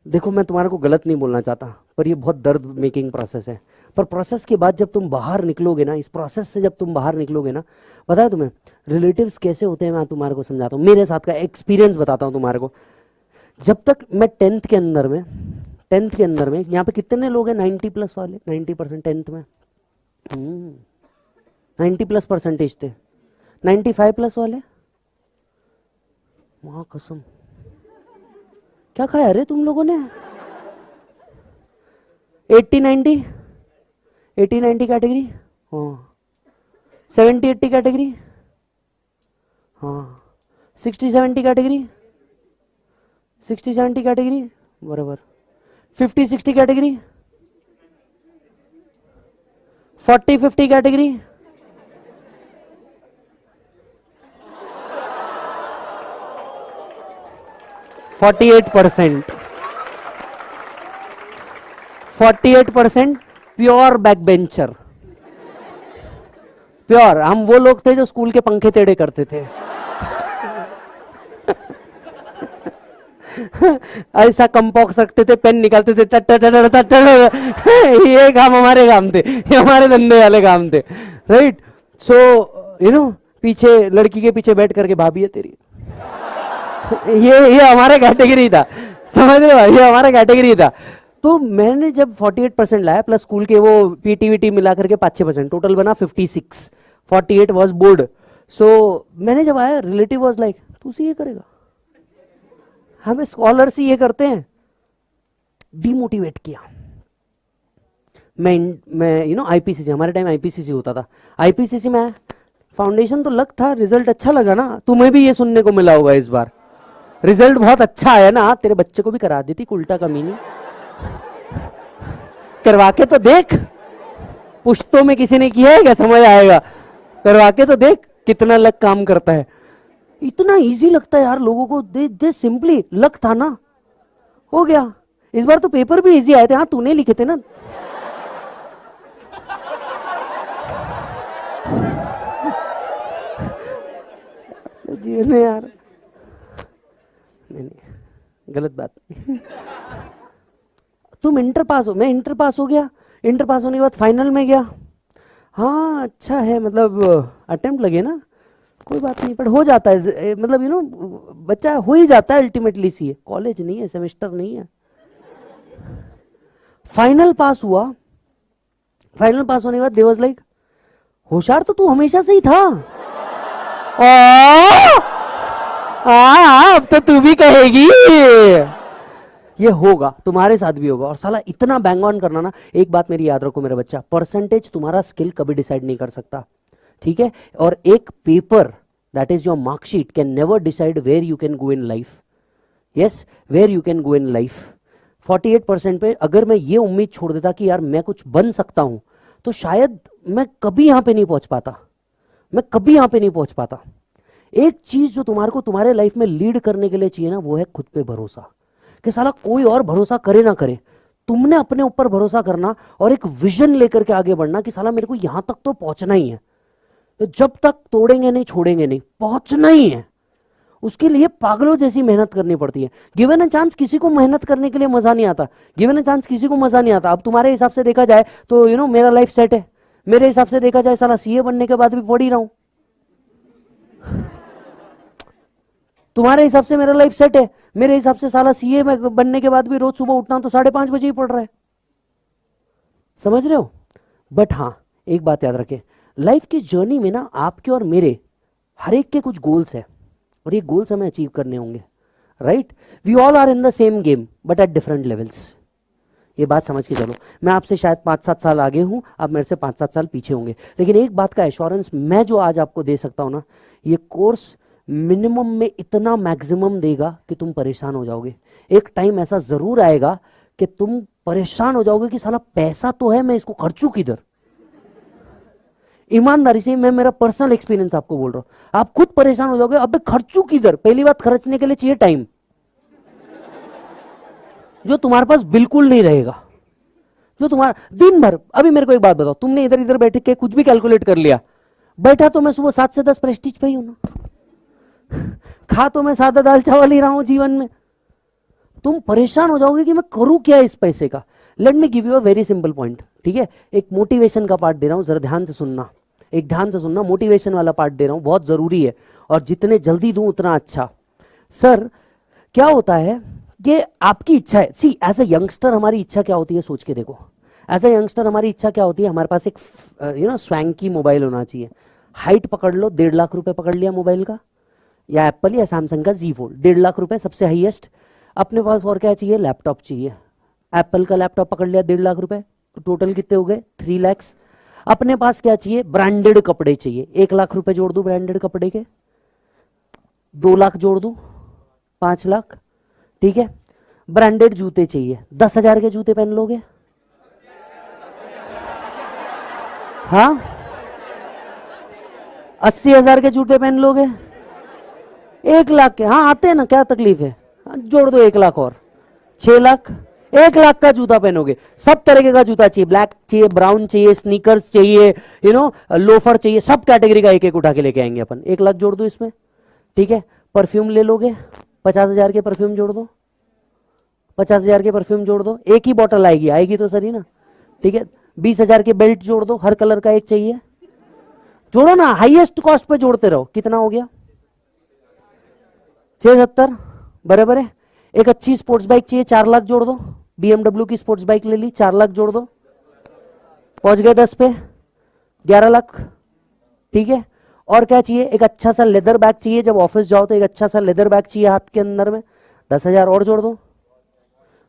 देखो मैं तुम्हारे को गलत नहीं बोलना चाहता, पर ये बहुत दर्द मेकिंग प्रोसेस है। पर प्रोसेस के बाद जब तुम बाहर निकलोगे ना, इस प्रोसेस से जब तुम बाहर निकलोगे ना, पता है तुम्हें रिलेटिव्स कैसे होते हैं, मैं तुम्हारे को समझाता हूँ, मेरे साथ का एक्सपीरियंस बताता हूँ तुम्हारे को। जब तक मैं टेंथ के अंदर में यहाँ पे कितने लोग हैं 90+ वाले, 90% टेंथ में 90+ परसेंटेज थे, 95+ वाले, वहाँ कसम क्या खाया अरे तुम लोगों ने? 80-90 कैटेगरी, हाँ 70-80 कैटेगरी, हाँ 60-70 कैटेगरी, 60-70 कैटेगरी बराबर, 50-60 category, 40-50 category, 48% pure back bencher, pure. हम वो लोग थे जो स्कूल के पंखे टेढ़े करते थे ऐसा कंपॉक्स रखते थे, पेन निकालते थे, ये काम हमारे काम थे, ये हमारे धंधे वाले काम थे, राइट। सो यू नो पीछे लड़की के पीछे बैठ करके भाभी है तेरी ये हमारा कैटेगरी था, समझ रहे हो, ये हमारा कैटेगरी था। तो मैंने जब 48% लाया प्लस स्कूल के वो पीटीवीटी मिला करके 5-6%, टोटल बना 56, 48 वाज बोर्ड। सो मैंने जब आया, रिलेटिव वाज लाइक तू सीए करेगा, हमें स्कॉलर्स ही ये करते हैं, डिमोटिवेट किया। मैं यू नो आईपीसीसी, हमारे टाइम आईपीसीसी होता था, आईपीसीसी में फाउंडेशन तो लग था, रिजल्ट अच्छा लगा ना, तुम्हें भी ये सुनने को मिला होगा इस बार, रिजल्ट बहुत अच्छा आया ना, तेरे बच्चे को भी करा देती उल्टा कमीनी, करवा के तो देख, पुश्तों में किसी ने किया है क्या, समझ आएगा, करवा के तो देख कितना लक काम करता है। इतना इजी लगता है यार लोगों को, दे सिंपली, लक था ना, हो गया। इस बार तो पेपर भी इजी आए थे, हाँ तूने लिखे थे ना। जीवन है यार, नहीं गलत बात नहीं। तुम इंटर पास हो, मैं इंटर पास हो गया, इंटर पास होने के बाद फाइनल में गया, हाँ अच्छा है, मतलब अटेम्प्ट लगे ना, कोई बात नहीं, पर हो जाता है, मतलब यू नो बच्चा हो ही जाता है अल्टीमेटली। सी है, कॉलेज नहीं है, सेमेस्टर नहीं है। फाइनल पास हुआ, फाइनल पास होने के बाद दे वाज लाइक होशियार तो तू हमेशा से ही था, अब तो तू भी कहेगी, ये होगा तुम्हारे साथ भी होगा। और साला इतना बैंग ऑन करना ना, एक बात मेरी याद रखो मेरा बच्चा, परसेंटेज तुम्हारा स्किल कभी डिसाइड नहीं कर सकता, ठीक है। और एक paper that is your marksheet can never decide where you can go in life, yes where you can go in life. 48% पे अगर मैं ये उम्मीद छोड़ देता कि यार मैं कुछ बन सकता हूं, तो शायद मैं कभी यहां पे नहीं पहुंच पाता, मैं कभी यहां पे नहीं पहुंच पाता। एक चीज जो तुम्हारे को तुम्हारे लाइफ में लीड करने के लिए चाहिए ना, वो है खुद पे भरोसा, कि साला कोई और भरोसा करे ना करे, तुमने अपने ऊपर भरोसा करना और एक विजन लेकर के आगे बढ़ना कि साला मेरे को यहां तक तो पहुंचना ही है, तो जब तक तोड़ेंगे नहीं छोड़ेंगे नहीं, पहुंचना ही है। उसके लिए पागलों जैसी मेहनत करनी पड़ती है। गिवन अ चांस किसी को मेहनत करने के लिए मजा नहीं आता, गिवन अ चांस किसी को मजा नहीं आता। अब तुम्हारे हिसाब से देखा जाए तो यू नो मेरा लाइफ सेट है, मेरे हिसाब से देखा जाए साला सीए बनने के बाद भी पढ़ ही रहा हूं, तुम्हारे हिसाब से मेरा लाइफ सेट है, मेरे हिसाब से साला सीए में बनने के बाद भी रोज सुबह उठना तो 5:30 बजे ही पड़ रहा है, समझ रहे हो। बट हाँ एक बात याद रखें, लाइफ की जर्नी में ना आपके और मेरे हर एक के कुछ गोल्स है, और ये गोल्स हमें अचीव करने होंगे, right. We all are in the same game but at different levels, ये बात समझ के चलो। मैं आपसे शायद 5-7 साल आगे हूं, आप मेरे से 5-7 साल पीछे होंगे, लेकिन एक बात का एश्योरेंस मैं जो आज आपको दे सकता हूं ना, ये कोर्स मिनिमम में इतना मैक्सिमम देगा कि तुम परेशान हो जाओगे। एक टाइम ऐसा जरूर आएगा कि तुम परेशान हो जाओगे कि साला पैसा तो है, मैं इसको खर्चूं किधर। ईमानदारी से मैं मेरा पर्सनल एक्सपीरियंस आपको बोल रहा हूं, आप खुद परेशान हो जाओगे, अब खर्चूं किधर। पहली बात, खर्चने के लिए चाहिए टाइम, जो तुम्हारे पास बिल्कुल नहीं रहेगा, जो तुम्हारा दिन भर। अभी मेरे को एक बात बताओ, तुमने इधर इधर बैठ के कुछ भी कैलकुलेट कर लिया, बैठा तो मैं सुबह 7 से 10 प्रेस्टीज पे ही हूं ना, खा तो मैं सादा दाल चावल ही रहा हूं जीवन में, तुम परेशान हो जाओगे कि मैं करूं क्या इस पैसे का। Let me give you a very simple point, ठीक है। एक मोटिवेशन का पार्ट दे रहा हूं, जरा ध्यान से सुनना, एक ध्यान से सुनना, मोटिवेशन वाला पार्ट दे रहा हूं, बहुत जरूरी है और जितने जल्दी दूं उतना अच्छा। सर क्या होता है कि आपकी इच्छा है, सी एज ए यंगस्टर हमारी इच्छा क्या होती है, सोच के देखो। एज ए यंगस्टर हमारी इच्छा क्या होती है, हमारे पास एक स्वैंकी मोबाइल होना चाहिए। हाइट पकड़ लो, 1.5 लाख रुपए पकड़ लिया मोबाइल का, या एप्पल या सैमसंग का Z Fold, 1.5 लाख रुपए सबसे हाईएस्ट। अपने पास और क्या चाहिए, लैपटॉप चाहिए। एप्पल का लैपटॉप पकड़ लिया, 1.5 लाख रुपए, तो टोटल कितने हो गए, 3 लैक्स। अपने पास क्या चाहिए, ब्रांडेड कपड़े चाहिए, 1 लाख रुपए जोड़ दूं ब्रांडेड कपड़े के, 2 लाख जोड़ दूं, 5 लाख, ठीक है। ब्रांडेड जूते चाहिए, 10,000 के जूते पहन लोगे, हाँ 80,000 के जूते पहन लोगे, 1 लाख के, हाँ आते हैं ना, क्या तकलीफ है, जोड़ दो 1 लाख और 6 लाख। 1 लाख का जूता पहनोगे, सब तरीके का जूता चाहिए, ब्लैक चाहिए, ब्राउन चाहिए, स्नीकर्स चाहिए, लोफर चाहिए, सब कैटेगरी का एक एक उठा के लेके आएंगे अपन। 1 लाख जोड़ दो इसमें, ठीक है। परफ्यूम ले लोगे, 50,000 के परफ्यूम जोड़ दो, 50,000 के परफ्यूम जोड़ दो, एक ही बॉटल आएगी, आएगी तो सही ना, ठीक है। 20,000 के बेल्ट जोड़ दो, हर कलर का एक चाहिए, जोड़ो ना, हाईएस्ट कॉस्ट पे जोड़ते रहो। कितना हो गया, 670, बराबर है। एक अच्छी स्पोर्ट्स बाइक चाहिए, 4 लाख जोड़ दो, BMW की स्पोर्ट्स बाइक ले ली, 4 लाख जोड़ दो, पहुंच गए 10 पे, 11 लाख, ठीक है। और क्या चाहिए, एक अच्छा सा लेदर बैग चाहिए, जब ऑफिस जाओ तो एक अच्छा सा लेदर बैग चाहिए हाथ के अंदर में, 10,000 और जोड़ दो,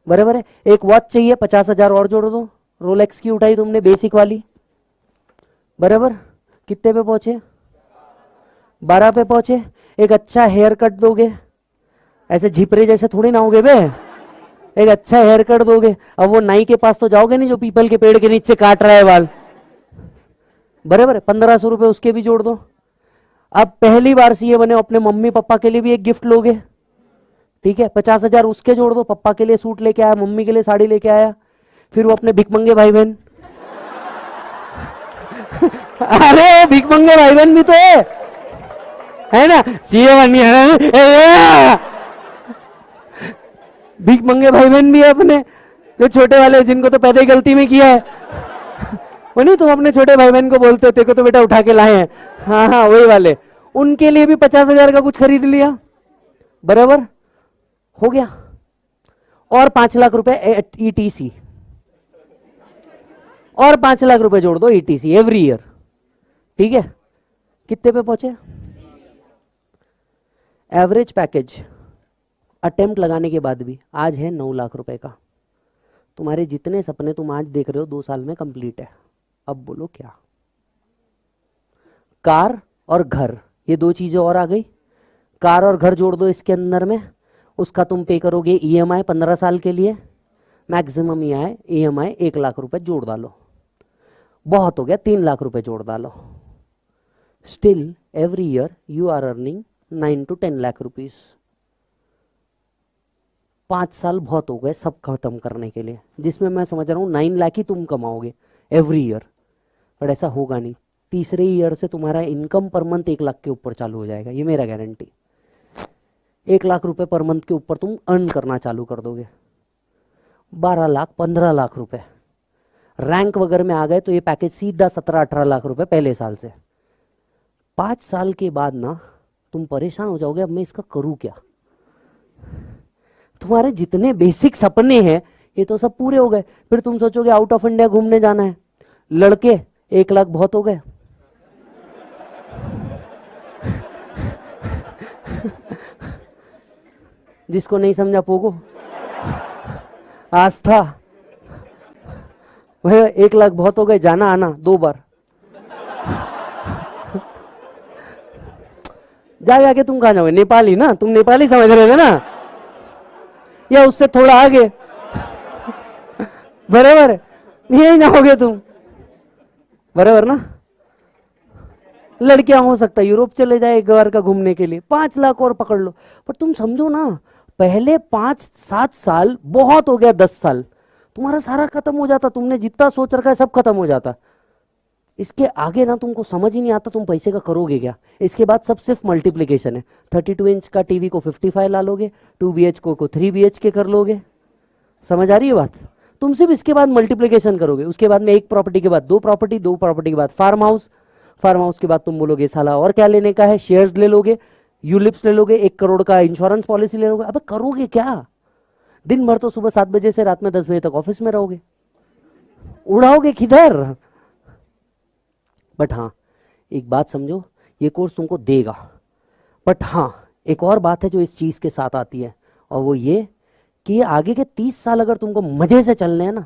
बराबर है। एक वॉच चाहिए, 50,000 और जोड़ दो, रोलेक्स की उठाई तुमने बेसिक वाली, बराबर। कितने पे पहुंचे, 12 पे पहुंचे। एक अच्छा हेयर कट दोगे, ऐसे झिपरे जैसे थोड़ी ना होगे बे, एक अच्छा हेयर कट दोगे। अब वो नाई के पास तो जाओगे नहीं जो पीपल के पेड़ के नीचे काट रहा है बाल, बराबर। 1,500 रुपए उसके भी जोड़ दो। अब पहली बार सीए बने, अपने मम्मी पापा के लिए भी एक गिफ्ट लोगे, ठीक है, 50,000 उसके जोड़ दो। पापा के लिए सूट लेके आया, मम्मी के लिए साड़ी लेके आया, फिर वो अपने भिकमंगे भाई बहन अरे भिकमंगे भाई बहन भी तो है ना, सीए बनी है, भिकमंगे भाई बहन भी है अपने, जो छोटे वाले जिनको तो पैदा ही गलती में किया है वो नहीं, तुम अपने छोटे भाई बहन को बोलते हो तेरे को तो बेटा उठा के लाए हैं, हाँ हाँ वही वाले, उनके लिए भी 50,000 का कुछ खरीद लिया, बराबर हो गया। और 5 लाख रुपए ETC, और 5 लाख रुपए जोड़ दो ETC एवरी ईयर, ठीक है। कितने पे पहुंचे, एवरेज पैकेज अटेम्प्ट लगाने के बाद भी आज है 9 लाख रुपए का। तुम्हारे जितने सपने तुम आज देख रहे हो 2 साल में कंप्लीट है। अब बोलो क्या, कार और घर, ये 2 चीजें और आ गई। कार और घर जोड़ दो इसके अंदर में, उसका तुम पे करोगे EMI 15 साल के लिए, मैक्सिमम EMI 1 लाख रुपए जोड़ डालो, बहुत हो गया, 3 लाख रुपए जोड़ डालो। Still every year you are earning 9 to 10 lakh rupees. 5 साल बहुत हो गए सब खत्म करने के लिए, जिसमें मैं समझ रहा हूं 9 लाख ही तुम कमाओगे एवरी ईयर, बट ऐसा होगा नहीं। तीसरे ईयर से तुम्हारा इनकम पर मंथ 1 लाख के ऊपर चालू हो जाएगा, ये मेरा गारंटी। 1 लाख रुपए पर मंथ के ऊपर तुम अर्न करना चालू कर दोगे। 12 लाख 15 लाख रुपए रैंक वगैरह में आ गए तो ये पैकेज सीधा 17-18 लाख रुपए पहले साल से। 5 साल के बाद ना तुम परेशान हो जाओगे, अब मैं इसका करूं क्या। तुम्हारे जितने बेसिक सपने हैं ये तो सब पूरे हो गए, फिर तुम सोचोगे आउट ऑफ इंडिया घूमने जाना है। लड़के 1 लाख बहुत हो गए जिसको नहीं समझा पोगो, आस्था, वह 1 लाख बहुत हो गए, जाना आना 2 बार जा जाके तुम कहाँ जाओगे, नेपाली ना, तुम नेपाली समझ रहे थे ना, या उससे थोड़ा आगे बराबर यही जाओगे तुम, बराबर ना। लड़कियां हो सकता है यूरोप चले जाए 1 बार का घूमने के लिए, 5 लाख और पकड़ लो। पर तुम समझो ना, पहले 5-7 साल बहुत हो गया, 10 साल तुम्हारा सारा खत्म हो जाता, तुमने जितना सोच रखा है सब खत्म हो जाता। इसके आगे ना तुमको समझ ही नहीं आता तुम पैसे का करोगे क्या। इसके बाद सब सिर्फ मल्टीप्लिकेशन है। 32 इंच का टीवी को 55 ला लोगे, 2 BHK को 3 BHK कर लोगे। समझ आ रही है बात। तुम सिर्फ इसके बाद मल्टीप्लिकेशन करोगे, उसके बाद में एक प्रॉपर्टी के बाद दो प्रॉपर्टी, दो प्रॉपर्टी के बाद फार्म हाउस, फार्म हाउस के बाद तुम बोलोगे साला और क्या लेने का है, शेयर्स ले लोगे, यूलिप्स ले लोगे, 1 करोड़ का इंश्योरेंस पॉलिसी ले लोगे। अबे करोगे क्या। दिन भर तो सुबह 7 बजे से रात में 10 बजे तक ऑफिस में रहोगे, उड़ाओगे किधर। बट हाँ एक बात समझो, ये कोर्स तुमको देगा, बट हाँ एक और बात है जो इस चीज के साथ आती है, और वो ये कि ये आगे के 30 साल अगर तुमको मजे से चलने हैं ना,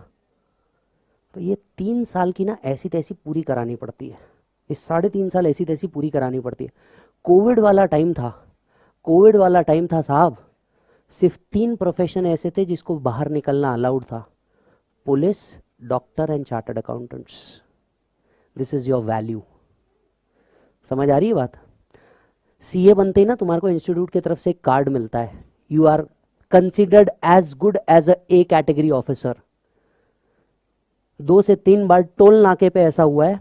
तो ये 3 साल की ना ऐसी तैसी पूरी करानी पड़ती है, ये 3.5 साल ऐसी तैसी पूरी करानी पड़ती है। कोविड वाला टाइम था, कोविड वाला टाइम था साहब, सिर्फ 3 प्रोफेशन ऐसे थे जिसको बाहर निकलना अलाउड था, police, doctor and chartered accountants. This is your value. समझ आ रही है बात। सीए बनते ही ना तुम्हारे को इंस्टीट्यूट की तरफ से एक कार्ड मिलता है, you are considered as good as A category officer. 2 से 3 बार टोल नाके पे ऐसा हुआ है,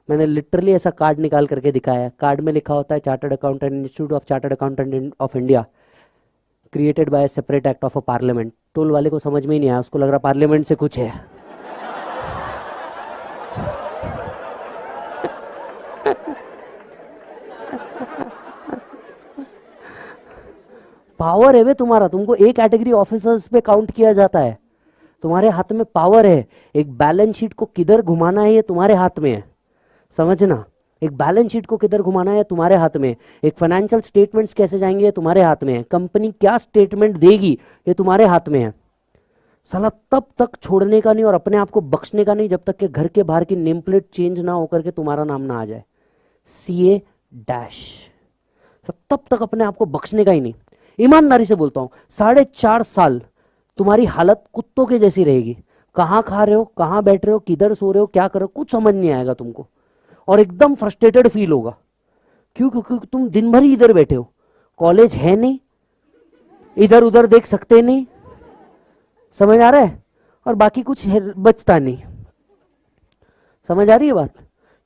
मैंने लिटरली ऐसा कार्ड निकाल करके दिखाया है। कार्ड में लिखा होता है chartered accountant, institute of chartered accountant of India, created by separate act of a parliament. Toll वाले को समझ में ही नहीं आया, उसको लग रहा पार्लियामेंट से कुछ है। पावर है वे तुम्हारा, तुमको एक कैटेगरी ऑफिसर्स पे काउंट किया जाता है, तुम्हारे हाथ में पावर है। एक बैलेंस शीट को किधर घुमाना है ये तुम्हारे हाथ में है, समझना। एक बैलेंस शीट को किधर घुमाना है तुम्हारे हाथ में, एक फाइनेंशियल स्टेटमेंट्स कैसे जाएंगे ये तुम्हारे हाथ में है, कंपनी क्या स्टेटमेंट देगी ये तुम्हारे हाथ में है। साला तब तक छोड़ने का नहीं और अपने आप को बख्शने का नहीं जब तक कि घर के बाहर की नेम प्लेट चेंज ना होकर के तुम्हारा नाम ना आ जाए CA डैश। तब तक अपने आप को बख्शने का ही नहीं। ईमानदारी से बोलता हूं 4.5 साल तुम्हारी हालत कुत्तों के जैसी रहेगी, कहां खा रहे हो, कहां बैठ रहे हो, किधर सो रहे हो, क्या कर रहे हो, कुछ समझ नहीं आएगा तुमको, और एकदम फ्रस्ट्रेटेड फील होगा। क्यों? क्योंकि तुम दिन भर ही इधर बैठे हो, कॉलेज है नहीं, इधर उधर देख सकते नहीं, समझ आ रहा है, और बाकी कुछ बचता नहीं। समझ आ रही है बात।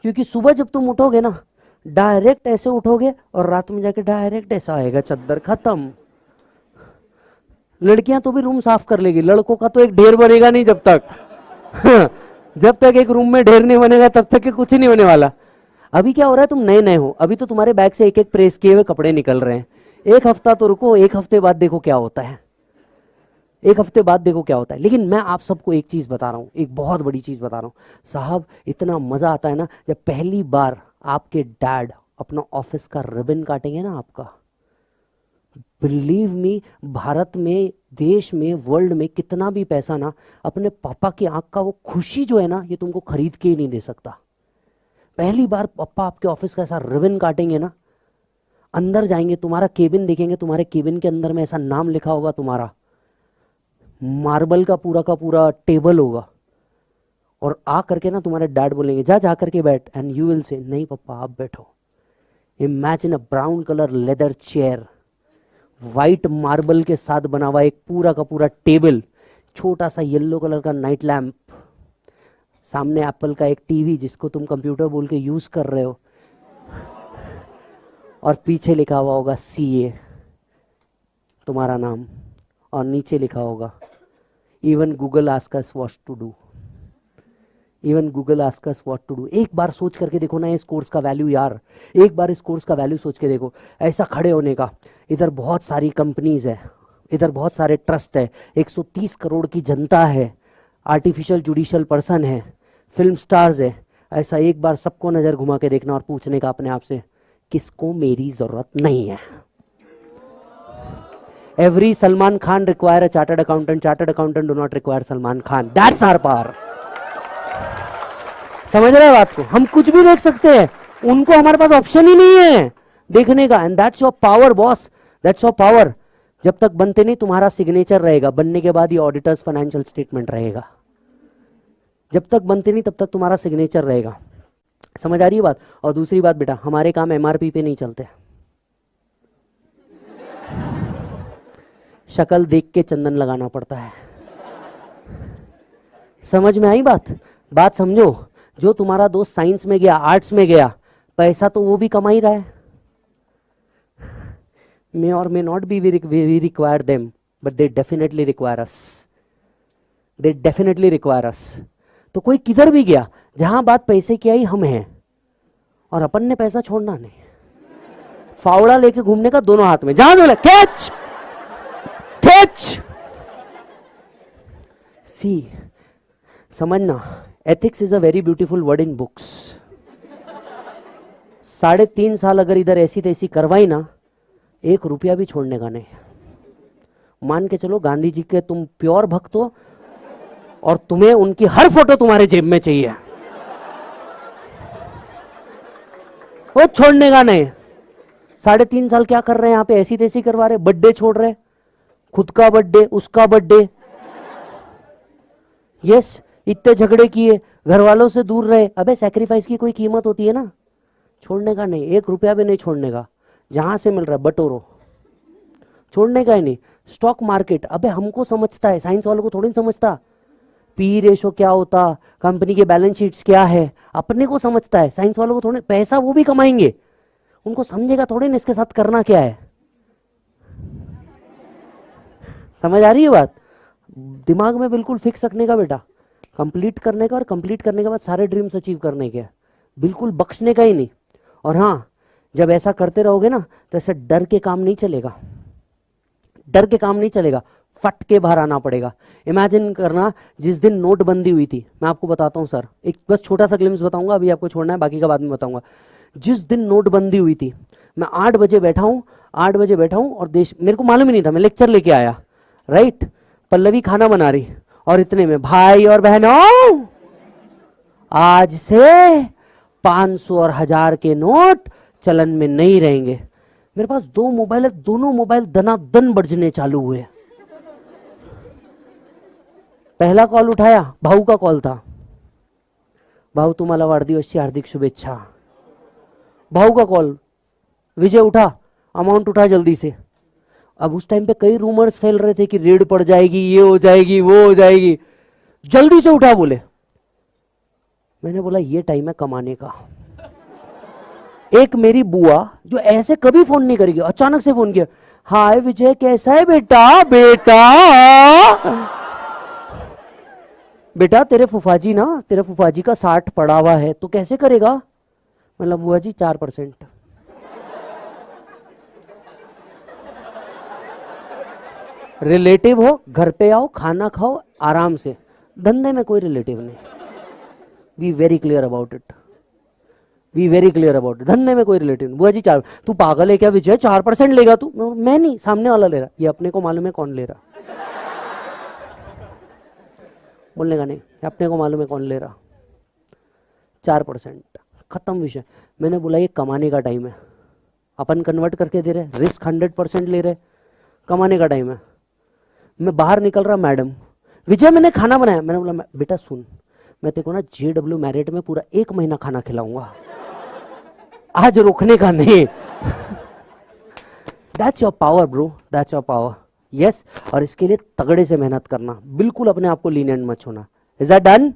क्योंकि सुबह जब तुम उठोगे ना डायरेक्ट ऐसे उठोगे और रात में जाके डायरेक्ट ऐसा आएगा, चद्दर खत्म। लड़कियां तो भी रूम साफ कर लेगी, लड़कों का तो एक ढेर बनेगा नहीं जब तक जब तक एक रूम में ढेर नहीं बनेगा तब तक के कुछ नहीं होने वाला। अभी क्या हो रहा है, तुम नए नए हो, अभी तो तुम्हारे बैग से एक एक प्रेस किए हुए कपड़े निकल रहे हैं। 1 हफ्ता तो रुको, 1 हफ्ते बाद देखो क्या होता है, 1 हफ्ते बाद देखो क्या होता है। लेकिन मैं आप सबको एक चीज बता रहा हूं, एक बहुत बड़ी चीज बता रहा हूं साहब, इतना मजा आता है ना जब पहली बार आपके डैड अपना ऑफिस का रिबन काटेंगे ना आपका। बिलीव मी, भारत में, देश में, वर्ल्ड में कितना भी पैसा ना अपने पापा की आंख का वो खुशी जो है ना ये तुमको खरीद के ही नहीं दे सकता। पहली बार पापा आपके ऑफिस का ऐसा रिबन काटेंगे ना, अंदर जाएंगे, तुम्हारा केबिन देखेंगे, तुम्हारे केबिन के अंदर में ऐसा नाम लिखा होगा तुम्हारा, मार्बल का पूरा टेबल होगा, और आ करके ना तुम्हारे डैड बोलेंगे जा करके बैठ, एंड यू विल से नहीं पापा आप बैठो। Imagine a brown colour leather chair, white marble के साथ बना हुआ एक पूरा का पूरा टेबल, छोटा सा येलो कलर का नाइट लैम्प, सामने एप्पल का एक टीवी जिसको तुम कंप्यूटर बोल के यूज कर रहे हो, और पीछे लिखा हुआ होगा CA तुम्हारा नाम, और नीचे लिखा होगा even Google ask us what to do, even Google ask us what to do. एक बार सोच करके देखो ना इस कोर्स का वैल्यू यार, एक बार इस कोर्स का वैल्यू सोच के देखो, ऐसा खड़े होने का। इधर बहुत सारी कंपनीज है, इधर बहुत सारे ट्रस्ट है, 130 करोड़ की जनता है, आर्टिफिशियल जुडिशियल पर्सन है, फिल्म स्टार्स है। ऐसा एक बार सबको नजर घुमा के देखना और पूछने का अपने आप से, किसको मेरी जरूरत नहीं है। Every Salman Khan require a chartered accountant. Chartered accountant do not require Salman Khan. That's our power. समझ रहे हो बात को। हम कुछ भी देख सकते हैं, उनको हमारे पास ऑप्शन ही नहीं है देखने का। And that's your power boss, that's your power. जब तक बनते नहीं तुम्हारा सिग्नेचर रहेगा, बनने के बाद ये ऑडिटर्स फाइनेंशियल स्टेटमेंट रहेगा। जब तक बनते नहीं तब तक तुम्हारा सिग्नेचर रहेगा। समझ आ रही है बात। और दूसरी बात बेटा, हमारे काम MRP पे नहीं चलते, शक्ल देख के चंदन लगाना पड़ता है। समझ में आई बात? बात समझो। जो तुम्हारा दोस्त साइंस में गया, आर्ट्स में गया, पैसा तो वो भी कमा ही रहा है. May or may not be we require them, but they definitely require us. They definitely require us. तो कोई किधर भी गया, जहां बात पैसे की आई हम हैं, और अपन ने पैसा छोड़ना नहीं. फावड़ा लेके घूमने का दोनों हाथ में, जहां से बोले कैच कैच. सी समझना, ethics is a very beautiful word in books. 3.5 साल अगर इधर ऐसी तैसी करवाई ना, 1 रुपया भी छोड़ने का नहीं. मान के चलो गांधी जी के तुम प्योर भक्त हो और तुम्हें उनकी हर फोटो तुम्हारे जेब में चाहिए, वो छोड़ने का नहीं. 3.5 साल क्या कर रहे हैं यहाँ पे, ऐसी तैसी करवा रहे, बर्थडे छोड़ रहे, खुद का बर्थडे, उसका बर्थडे. यस, इतने झगड़े किए, घर वालों से दूर रहे. अबे सैक्रिफाइस की कोई कीमत होती है ना, छोड़ने का नहीं. 1 रुपया भी नहीं छोड़ने का. जहां से मिल रहा है बटोरो, छोड़ने का ही नहीं. स्टॉक मार्केट, अबे हमको समझता है, साइंस वालों को थोड़ी समझता. पी रेशो क्या होता, कंपनी के बैलेंस शीट्स क्या है, अपने को समझता है. साइंस वालों को थोड़े, पैसा वो भी कमाएंगे, उनको समझेगा थोड़ी ना इसके साथ करना क्या है. समझ आ रही है बात? दिमाग में बिल्कुल फिक्स रखने का बेटा, कंप्लीट करने का, और कंप्लीट करने के बाद सारे ड्रीम्स अचीव करने के, बिल्कुल बख्शने का ही नहीं. और हाँ, जब ऐसा करते रहोगे ना तो ऐसे डर के काम नहीं चलेगा. डर के काम नहीं चलेगा, फट के बाहर आना पड़ेगा. इमेजिन करना, जिस दिन नोटबंदी हुई थी, मैं आपको बताता हूँ सर, एक बस छोटा सा ग्लिम्स बताऊंगा, अभी आपको छोड़ना है, बाकी का बाद में बताऊंगा. जिस दिन नोटबंदी हुई थी, मैं 8 बजे बैठा हूँ, 8 बजे बैठा हूँ, और देश, मेरे को मालूम ही नहीं था, मैं लेक्चर लेके आया, राइट. पल्लवी खाना बना रही, और इतने में, भाई और बहनों, आज से 500 और 1000 के नोट चलन में नहीं रहेंगे. मेरे पास 2 मोबाइल है, दोनों मोबाइल दनादन बजने चालू हुए. पहला कॉल उठाया, भाऊ का कॉल था. भाऊ तुम्हाला वाढदिवसाची हार्दिक शुभेच्छा. भाऊ का कॉल, विजय उठा, अमाउंट उठा जल्दी से. अब उस टाइम पे कई रूमर्स फैल रहे थे कि रेड पड़ जाएगी, ये हो जाएगी, वो हो जाएगी. जल्दी से उठा बोले. मैंने बोला ये टाइम है कमाने का. एक मेरी बुआ जो ऐसे कभी फोन नहीं करेगी, अचानक से फोन किया, हाय विजय कैसा है बेटा. बेटा तेरे फुफाजी ना, तेरे फुफाजी का 60 पड़ा हुआ है, तो कैसे करेगा. मतलब बुआ जी 4%. रिलेटिव हो, घर पे आओ, खाना खाओ आराम से. धंधे में कोई रिलेटिव नहीं. Be very clear about it. Be very clear about it. धंधे में कोई रिलेटिव नहीं. बुआ जी 4, तू पागल है क्या विजय, 4% लेगा तू. मैं नहीं, सामने वाला ले रहा. ये अपने को मालूम है कौन ले रहा. बोलने का नहीं, अपने को मालूम है कौन ले रहा. 4%, खत्म विषय. मैंने बोला ये कमाने का टाइम है, अपन कन्वर्ट करके दे रहे, रिस्क 100% ले रहे, कमाने का टाइम है. मैं बाहर निकल रहा, मैडम विजय मैंने खाना बनाया. मैंने बोला बेटा सुन, मैं तेरे को ना JW मैरियट में पूरा 1 महीना खाना खिलाऊंगा, आज रोकने का नहीं. That's your power bro, that's your power. Yes, और इसके लिए तगड़े से मेहनत करना, बिल्कुल अपने आप को लीनियंट मत छोड़ना. Is that done?